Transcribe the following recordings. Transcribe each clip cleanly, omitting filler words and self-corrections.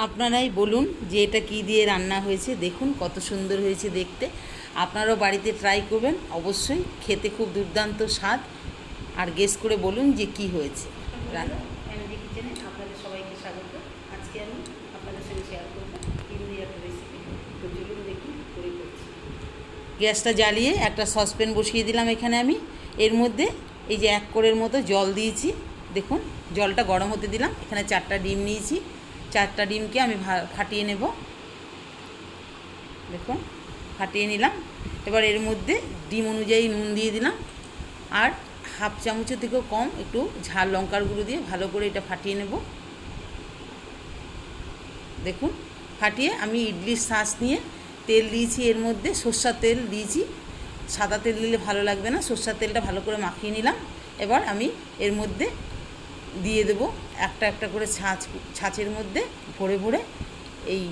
আপনারাই বলুন যে এটা কী দিয়ে রান্না হয়েছে। দেখুন কত সুন্দর হয়েছে দেখতে। আপনারাও বাড়িতে ট্রাই করবেন, অবশ্যই খেতে খুব দুর্দান্ত স্বাদ। আর গেস করে বলুন যে কি হয়েছে রান্না। এমডি কিচেনে আপনাদের সবাইকে স্বাগত। আজকে আমি আপনাদের সঙ্গে শেয়ার করবো হিন্দি একটা রেসিপি। তো চলুন দেখি করে করছি। গ্যাসটা জ্বালিয়ে একটা সসপ্যান বসিয়ে দিলাম এখানে আমি। এর মধ্যে এই যে 1 কোরের মতো জল দিয়েছি। দেখুন জলটা গরম হতে দিলাম। এখানে 4টা ডিম নিয়েছি। 4টা ডিমকে আমি ফাটিয়ে নেব। দেখুন ফাটিয়ে নিলাম। এবার এর মধ্যে ডিম অনুযায়ী নুন দিয়ে দিলাম, আর হাফ চামচের থেকেও কম একটু ঝাল লঙ্কার গুঁড়ো দিয়ে ভালো করে এটা ফাটিয়ে নেব। দেখুন ফাটিয়ে আমি ইডলির শাঁস নিয়ে তেল দিয়েছি, এর মধ্যে সর্ষের তেল দিয়েছি। সাদা তেল দিলে ভালো লাগবে না, সর্ষের তেলটা ভালো করে মাখিয়ে নিলাম। এবার আমি এর মধ্যে দিয়ে দেব একটা একটা করে ছাঁচের মধ্যে ভরে ভরে এই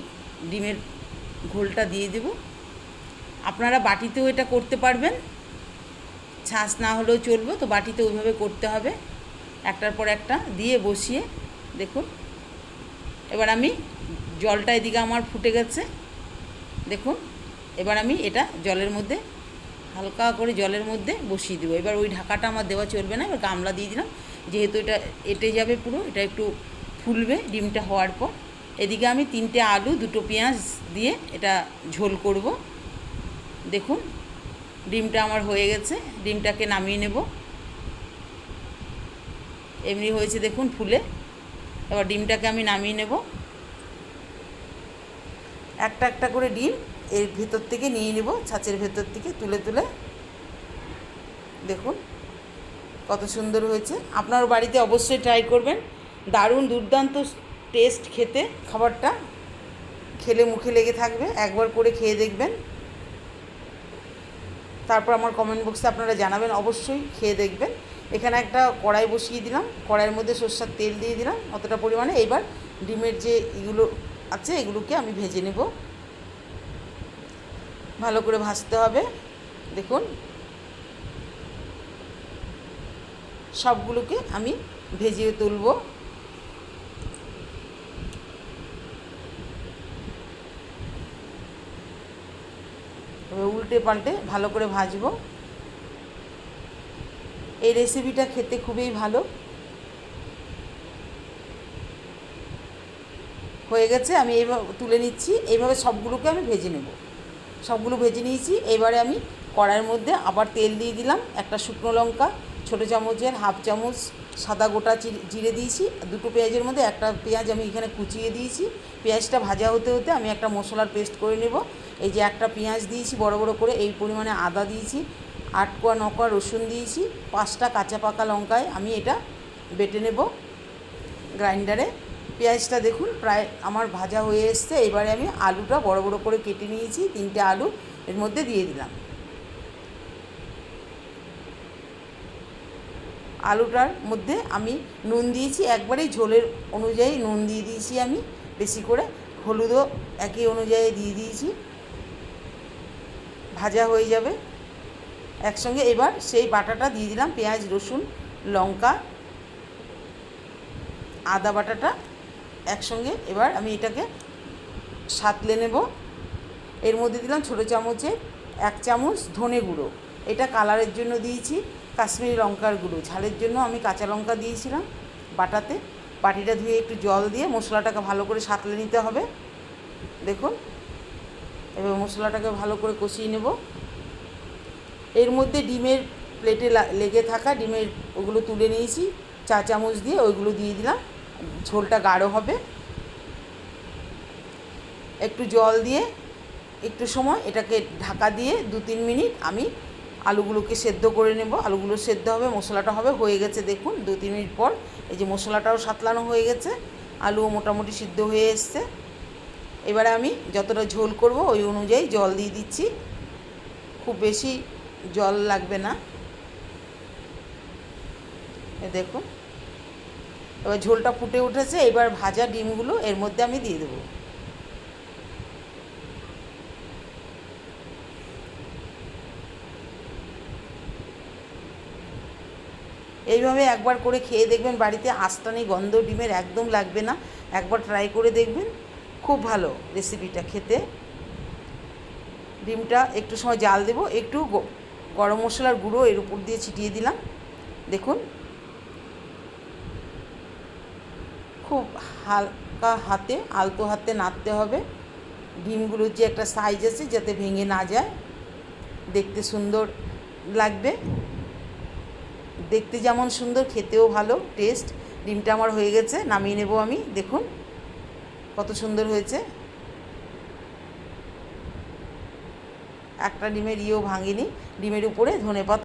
ডিমের ঘোলটা দিয়ে দেব। আপনারা বাটিতেও এটা করতে পারবেন, ছাঁচ না হলেও চলবে, তো বাটিতে ওইভাবে করতে হবে। একটার পর একটা দিয়ে বসিয়ে দেখুন। এবার আমি জলটা এদিকে আমার ফুটে গেছে দেখুন। এবার আমি এটা জলের মধ্যে হালকা করে জলের মধ্যে বসিয়ে দেবো। এবার ওই ঢাকাটা আমার দেওয়া চলবে না, এবার গামলা দিয়ে দিলাম, যেহেতু এটা এঁটে যাবে পুরো, এটা একটু ফুলবে ডিমটা হওয়ার পর। এদিকে আমি 3টে আলু 2টো পেঁয়াজ দিয়ে এটা ঝোল করব। দেখুন ডিমটা আমার হয়ে গেছে, ডিমটাকে নামিয়ে নেব। এমনি হয়েছে দেখুন ফুলে। এবার ডিমটাকে আমি নামিয়ে নেব। একটা একটা করে ডিম এর ভেতর থেকে নিয়ে নেব, ছাঁচের ভেতর থেকে তুলে তুলে। দেখুন কত সুন্দর হয়েছে। আপনার বাড়িতে অবশ্যই ট্রাই করবেন, দারুণ দুর্দান্ত টেস্ট খেতে। খাবারটা খেলে মুখে লেগে থাকবে, একবার করে খেয়ে দেখবেন, তারপর আমার কমেন্ট বক্সে আপনারা জানাবেন, অবশ্যই খেয়ে দেখবেন। এখানে একটা কড়াই বসিয়ে দিলাম, কড়াইয়ের মধ্যে সরষের তেল দিয়ে দিলাম অতটা পরিমাণে। এবার ডিমের যে এগুলো আছে এগুলোকে আমি ভেজে নেব, ভালো করে ভাজতে হবে। দেখুন সবগুলোকে আমি ভেজে তুলব। এবার উল্টে পাল্টে ভালো করে ভাজবো। এই রেসিপিটা খেতে খুবই ভালো। হয়ে গেছে, আমি এইভাবে তুলে নিচ্ছি। এইভাবে সবগুলোকে আমি ভেজে নেব। সবগুলো ভেজে নিয়েছি। এবারে আমি কড়াইয়ের মধ্যে আবার তেল দিয়ে দিলাম। একটা শুকনো লঙ্কা ছোটো চামচের হাফ চামচ সাদা গোটা জিরে দিয়েছি। 2টো পেঁয়াজের মধ্যে একটা পেঁয়াজ আমি এখানে কুচিয়ে দিয়েছি। পেঁয়াজটা ভাজা হতে হতে আমি একটা মশলার পেস্ট করে নেব। এই যে একটা পেঁয়াজ দিয়েছি বড় বড় করে, এই পরিমাণে আদা দিয়েছি, 8 কোয়া 9 কোয়া রসুন দিয়েছি, 5টা কাঁচা পাকা লঙ্কায় আমি এটা বেটে নেব গ্রাইন্ডারে। পেঁয়াজটা দেখুন প্রায় আমার ভাজা হয়ে এসছে। এবারে আমি আলুটা বড় বড় করে কেটে নিয়েছি, 3টে আলু এর মধ্যে দিয়ে দিলাম। আলুটার মধ্যে আমি নুন দিয়েছি, একবারেই ঝোলের অনুযায়ী নুন দিয়ে দিয়েছি আমি বেশি করে, হলুদও একই অনুযায়ী দিয়ে দিয়েছি। ভাজা হয়ে যাবে একসঙ্গে। এবার সেই বাটাটা দিয়ে দিলাম, পেঁয়াজ রসুন লঙ্কা আদা বাটাটা একসঙ্গে। এবার আমি এটাকে সাঁতলে নেব। এর মধ্যে দিলাম ছোটো চামচের 1 চামচ ধনে গুঁড়ো, এটা কালারের জন্য দিয়েছি। কাশ্মীরি লঙ্কার গুঁড়ো, ঝালের জন্য আমি কাঁচা লঙ্কা দিয়েছিলাম বাটাতে। বাটিটা ধুয়ে একটু জল দিয়ে মশলাটাকে ভালো করে সাঁতলে নিতে হবে। দেখুন এবার মশলাটাকে ভালো করে কষিয়ে নেব। এর মধ্যে ডিমের প্লেটে লেগে থাকা ডিমের ওগুলো তুলে নিয়েছি, 4 চামচ দিয়ে ওইগুলো দিয়ে দিলাম। ঝোলটা গাঢ় হবে। একটু জল দিয়ে একটু সময় এটাকে ঢাকা দিয়ে 2-3 মিনিট আমি আলুগুলোকে সেদ্ধ করে নেব। আলুগুলো সেদ্ধ হবে, মশলাটা হবে। হয়ে গেছে দেখুন 2-3 মিনিট পর এই যে মশলাটাও সাঁতলানো হয়ে গেছে, আলুও মোটামুটি সিদ্ধ হয়ে এসছে। এবারে আমি যতটা ঝোল করব ওই অনুযায়ী জল দিয়ে দিচ্ছি, খুব বেশি জল লাগবে না। দেখুন এবার ঝোলটা ফুটে উঠেছে। এবার ভাজা ডিমগুলো এর মধ্যে আমি দিয়ে দেবো। এইভাবে একবার করে খেয়ে দেখবেন, বাড়িতে আঁশটানি গন্ধ ডিমের একদম লাগবে না। একবার ট্রাই করে দেখবেন, খুব ভালো রেসিপিটা খেতে। ডিমটা একটু সময় জাল দেবো, একটু গরম মশলার গুঁড়ো এর উপর দিয়ে ছিটিয়ে দিলাম। দেখুন খুব হালকা হাতে, আলতো হাতে নাড়তে হবে। ডিমগুলোর যে একটা সাইজ আছে যাতে ভেঙে না যায়, দেখতে সুন্দর লাগবে। দেখতে যেমন সুন্দর, খেতেও ভালো টেস্ট। ডিমটা আমার হয়ে গেছে, নামিয়ে নেব আমি। দেখুন কত সুন্দর হয়েছে, একটা ডিমের ভাঙিনি। ডিমের উপরে ধনেপাতা